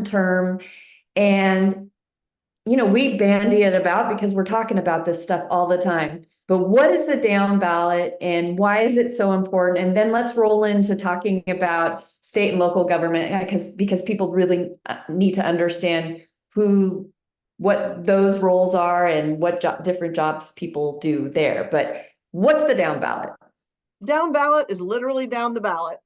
term. And, we bandy it about because we're talking about this stuff all the time. But what is the down ballot and why is it so important? And then let's roll into talking about state and local government because people really need to understand what those roles are and what different jobs people do there. But what's the down ballot? Down ballot is literally down the ballot.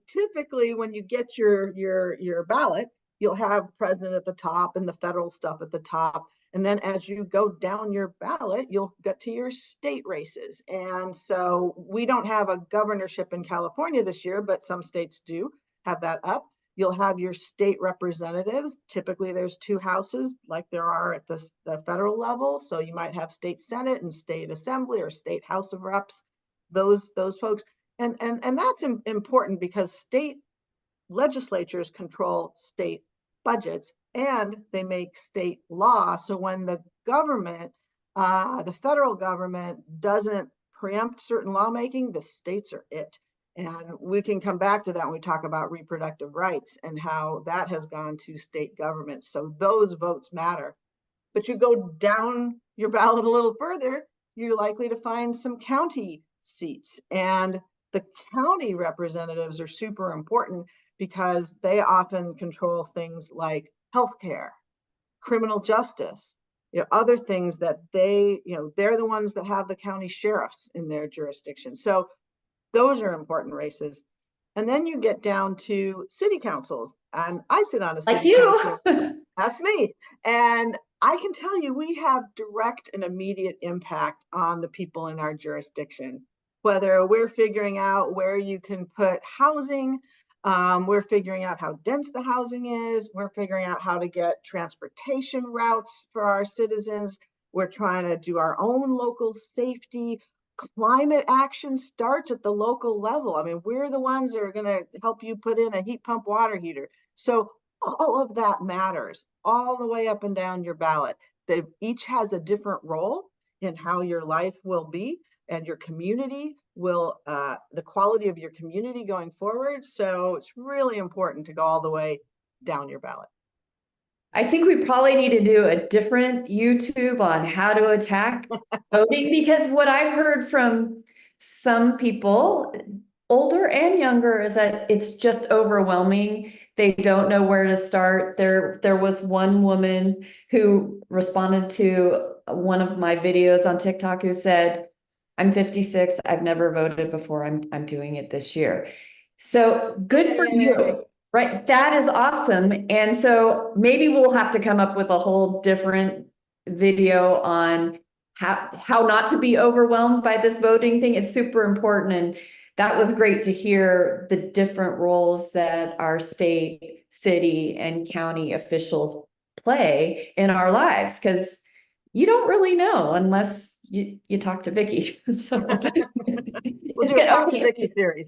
Typically, when you get your ballot, you'll have president at the top and the federal stuff at the top. And then as you go down your ballot, you'll get to your state races. And so we don't have a governorship in California this year, but some states do have that up. You'll have your state representatives. Typically, there's two houses like there are at the federal level. So you might have state Senate and state assembly or state House of Reps, those folks. And that's important because state legislatures control state budgets and they make state law. So when the government, the federal government doesn't preempt certain lawmaking, the states are it. And we can come back to that when we talk about reproductive rights and how that has gone to state governments. So those votes matter. But you go down your ballot a little further, you're likely to find some county seats. And the county representatives are super important because they often control things like healthcare, criminal justice, other things that they're the ones that have the county sheriffs in their jurisdiction. So those are important races. And then you get down to city councils, and I sit on a city council. That's me. And I can tell you, we have direct and immediate impact on the people in our jurisdiction, whether we're figuring out where you can put housing, we're figuring out how dense the housing is, we're figuring out how to get transportation routes for our citizens, we're trying to do our own local safety. Climate action starts at the local level. I mean, we're the ones that are going to help you put in a heat pump water heater. So all of that matters all the way up and down your ballot. They each has a different role in how your life will be and your community will, the quality of your community going forward. So it's really important to go all the way down your ballot. I think we probably need to do a different YouTube on how to attack voting, because what I've heard from some people, older and younger, is that it's just overwhelming. They don't know where to start. There was one woman who responded to one of my videos on TikTok who said, "I'm 56. I've never voted before. I'm doing it this year." So good for you. Right, that is awesome. And so maybe we'll have to come up with a whole different video on how not to be overwhelmed by this voting thing. It's super important. And that was great to hear the different roles that our state, city, and county officials play in our lives, because you don't really know unless you talk to Vicki. So we'll do a Talk to Vicki series.